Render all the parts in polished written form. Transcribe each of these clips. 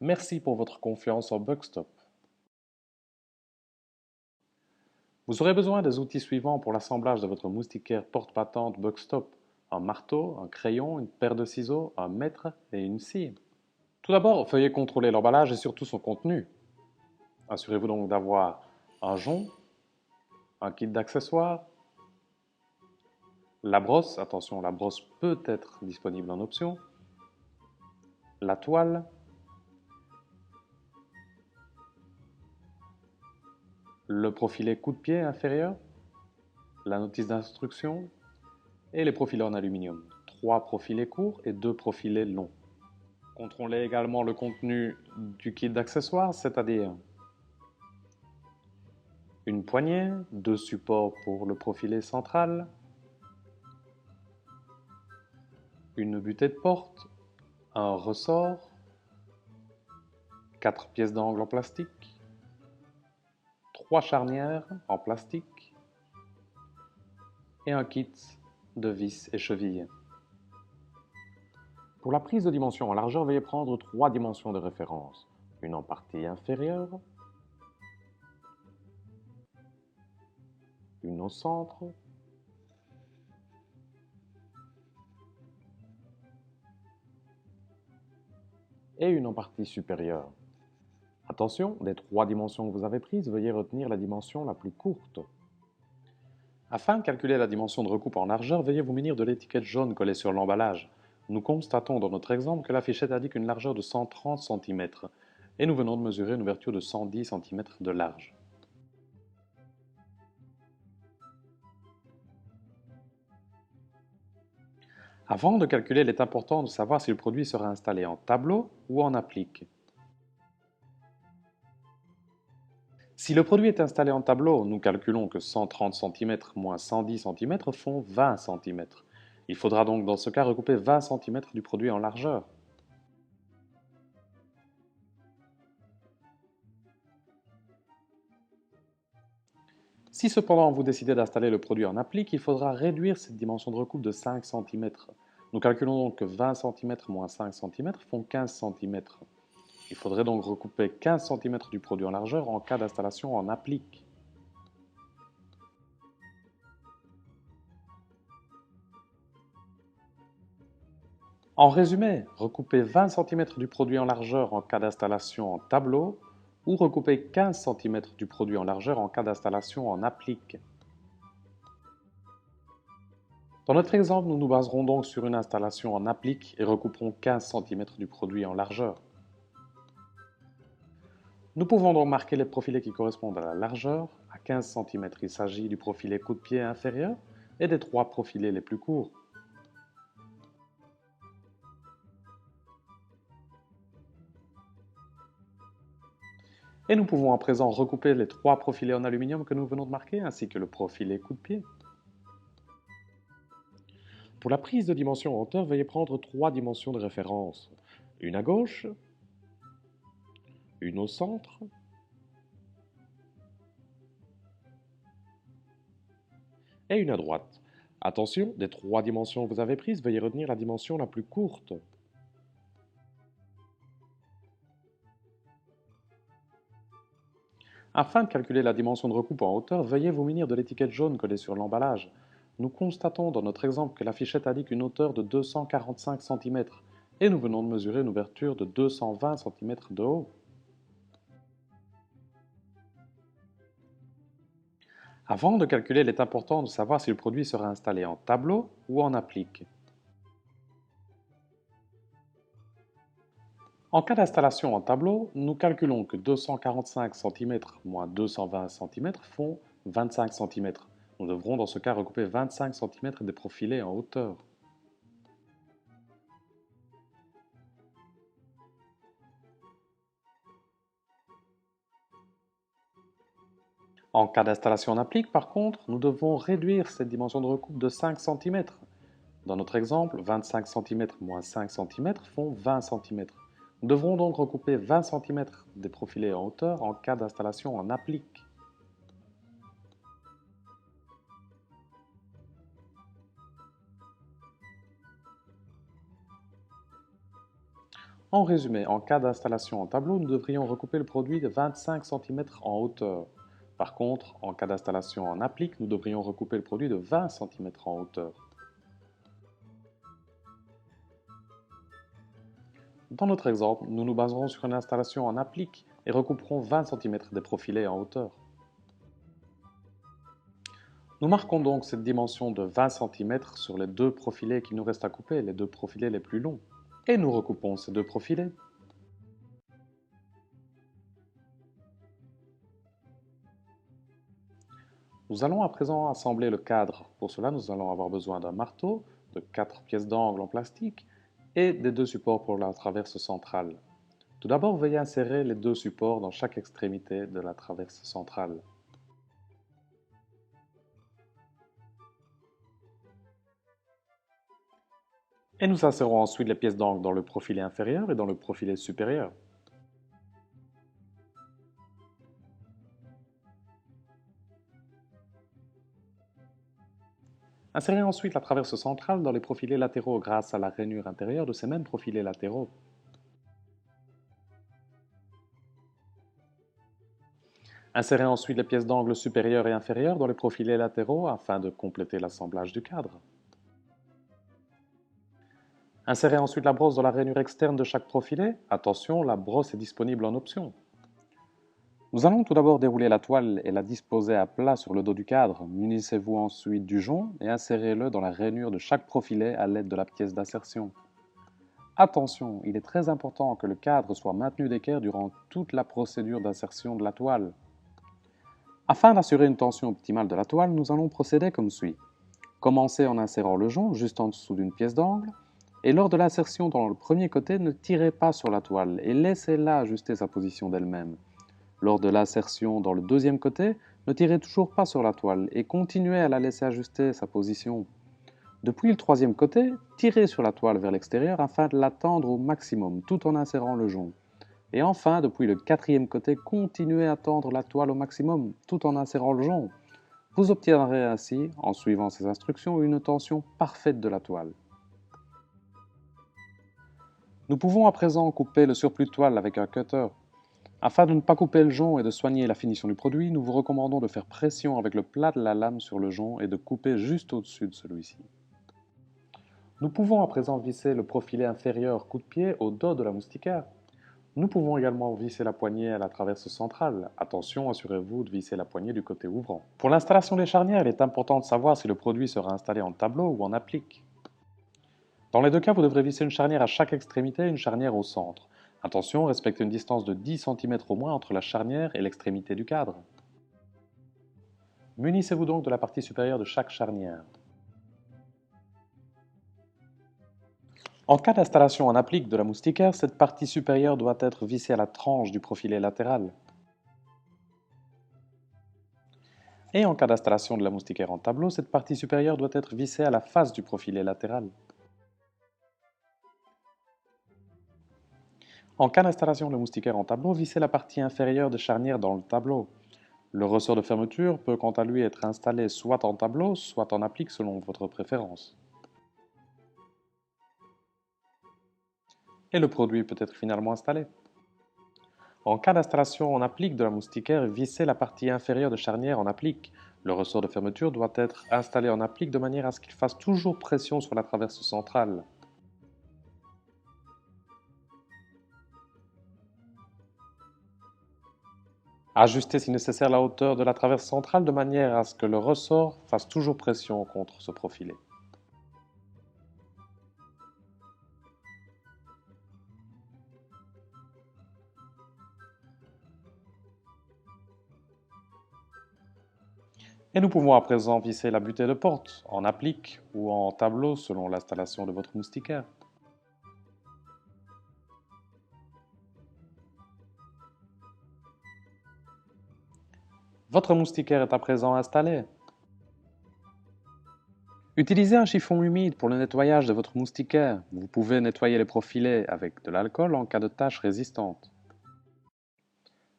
Merci pour votre confiance en Bugstop. Vous aurez besoin des outils suivants pour l'assemblage de votre moustiquaire porte-patente Bugstop. Un marteau, un crayon, une paire de ciseaux, un mètre et une scie. Tout d'abord, veuillez contrôler l'emballage et surtout son contenu. Assurez-vous donc d'avoir un jonc, un kit d'accessoires, la brosse, attention, la brosse peut être disponible en option, la toile, le profilet coup de pied inférieur, la notice d'instruction et les profilets en aluminium. 3 profilets courts et 2 profilets longs. Contrôlez également le contenu du kit d'accessoires, c'est-à-dire une poignée, 2 supports pour le profilet central, une butée de porte, un ressort, 4 pièces d'angle en plastique, 3 charnières en plastique et un kit de vis et chevilles. Pour la prise de dimension en largeur, veuillez prendre 3 dimensions de référence. Une en partie inférieure, une au centre et une en partie supérieure. Attention, des 3 dimensions que vous avez prises, veuillez retenir la dimension la plus courte. Afin de calculer la dimension de recoupe en largeur, veuillez vous munir de l'étiquette jaune collée sur l'emballage. Nous constatons dans notre exemple que l'affichette indique une largeur de 130 cm et nous venons de mesurer une ouverture de 110 cm de large. Avant de calculer, il est important de savoir si le produit sera installé en tableau ou en applique. Si le produit est installé en tableau, nous calculons que 130 cm moins 110 cm font 20 cm. Il faudra donc dans ce cas recouper 20 cm du produit en largeur. Si cependant vous décidez d'installer le produit en applique, il faudra réduire cette dimension de recoupe de 5 cm. Nous calculons donc que 20 cm moins 5 cm font 15 cm. Il faudrait donc recouper 15 cm du produit en largeur en cas d'installation en applique. En résumé, recouper 20 cm du produit en largeur en cas d'installation en tableau ou recouper 15 cm du produit en largeur en cas d'installation en applique. Dans notre exemple, nous nous baserons donc sur une installation en applique et recouperons 15 cm du produit en largeur. Nous pouvons donc marquer les profilets qui correspondent à la largeur. À 15 cm, il s'agit du profilet coup de pied inférieur et des 3 profilets les plus courts. Et nous pouvons à présent recouper les 3 profilets en aluminium que nous venons de marquer, ainsi que le profilet coup de pied. Pour la prise de dimension en hauteur, veuillez prendre 3 dimensions de référence. Une à gauche, une au centre et une à droite. Attention, des 3 dimensions que vous avez prises, veuillez retenir la dimension la plus courte. Afin de calculer la dimension de recoupe en hauteur, veuillez vous munir de l'étiquette jaune collée sur l'emballage. Nous constatons dans notre exemple que l'affichette indique une hauteur de 245 cm et nous venons de mesurer une ouverture de 220 cm de haut. Avant de calculer, il est important de savoir si le produit sera installé en tableau ou en applique. En cas d'installation en tableau, nous calculons que 245 cm moins 220 cm font 25 cm. Nous devrons dans ce cas recouper 25 cm des profilés en hauteur. En cas d'installation en applique, par contre, nous devons réduire cette dimension de recoupe de 5 cm. Dans notre exemple, 25 cm moins 5 cm font 20 cm. Nous devrons donc recouper 20 cm des profilés en hauteur en cas d'installation en applique. En résumé, en cas d'installation en tableau, nous devrions recouper le produit de 25 cm en hauteur. Par contre, en cas d'installation en applique, nous devrions recouper le produit de 20 cm en hauteur. Dans notre exemple, nous nous baserons sur une installation en applique et recouperons 20 cm des profilés en hauteur. Nous marquons donc cette dimension de 20 cm sur les deux profilés qui nous restent à couper, les deux profilés les plus longs. Et nous recoupons ces deux profilés. Nous allons à présent assembler le cadre. Pour cela, nous allons avoir besoin d'un marteau, de 4 pièces d'angle en plastique et des deux supports pour la traverse centrale. Tout d'abord, veuillez insérer les deux supports dans chaque extrémité de la traverse centrale. Et nous insérons ensuite les pièces d'angle dans le profilet inférieur et dans le profilet supérieur. Insérez ensuite la traverse centrale dans les profilés latéraux grâce à la rainure intérieure de ces mêmes profilés latéraux. Insérez ensuite les pièces d'angle supérieures et inférieures dans les profilés latéraux afin de compléter l'assemblage du cadre. Insérez ensuite la brosse dans la rainure externe de chaque profilet. Attention, la brosse est disponible en option. Nous allons tout d'abord dérouler la toile et la disposer à plat sur le dos du cadre. Munissez-vous ensuite du jonc et insérez-le dans la rainure de chaque profilet à l'aide de la pièce d'insertion. Attention, il est très important que le cadre soit maintenu d'équerre durant toute la procédure d'insertion de la toile. Afin d'assurer une tension optimale de la toile, nous allons procéder comme suit. Commencez en insérant le jonc juste en dessous d'une pièce d'angle et lors de l'insertion dans le premier côté, ne tirez pas sur la toile et laissez-la ajuster sa position d'elle-même. Lors de l'insertion dans le deuxième côté, ne tirez toujours pas sur la toile et continuez à la laisser ajuster sa position. Depuis le troisième côté, tirez sur la toile vers l'extérieur afin de la tendre au maximum tout en insérant le jonc. Et enfin, depuis le quatrième côté, continuez à tendre la toile au maximum tout en insérant le jonc. Vous obtiendrez ainsi, en suivant ces instructions, une tension parfaite de la toile. Nous pouvons à présent couper le surplus de toile avec un cutter. Afin de ne pas couper le jonc et de soigner la finition du produit, nous vous recommandons de faire pression avec le plat de la lame sur le jonc et de couper juste au-dessus de celui-ci. Nous pouvons à présent visser le profilet inférieur coup-de-pied au dos de la moustiquaire. Nous pouvons également visser la poignée à la traverse centrale. Attention, assurez-vous de visser la poignée du côté ouvrant. Pour l'installation des charnières, il est important de savoir si le produit sera installé en tableau ou en applique. Dans les deux cas, vous devrez visser une charnière à chaque extrémité et une charnière au centre. Attention, respectez une distance de 10 cm au moins entre la charnière et l'extrémité du cadre. Munissez-vous donc de la partie supérieure de chaque charnière. En cas d'installation en applique de la moustiquaire, cette partie supérieure doit être vissée à la tranche du profilet latéral. Et en cas d'installation de la moustiquaire en tableau, cette partie supérieure doit être vissée à la face du profilet latéral. En cas d'installation de moustiquaire en tableau, vissez la partie inférieure des charnières dans le tableau. Le ressort de fermeture peut quant à lui être installé soit en tableau, soit en applique selon votre préférence. Et le produit peut être finalement installé. En cas d'installation en applique de la moustiquaire, vissez la partie inférieure de charnière en applique. Le ressort de fermeture doit être installé en applique de manière à ce qu'il fasse toujours pression sur la traverse centrale. Ajustez si nécessaire la hauteur de la traverse centrale de manière à ce que le ressort fasse toujours pression contre ce profilet. Et nous pouvons à présent visser la butée de porte, en applique ou en tableau selon l'installation de votre moustiquaire. Votre moustiquaire est à présent installé. Utilisez un chiffon humide pour le nettoyage de votre moustiquaire. Vous pouvez nettoyer les profilets avec de l'alcool en cas de taches résistantes.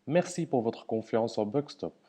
Merci pour votre confiance en Bugstop.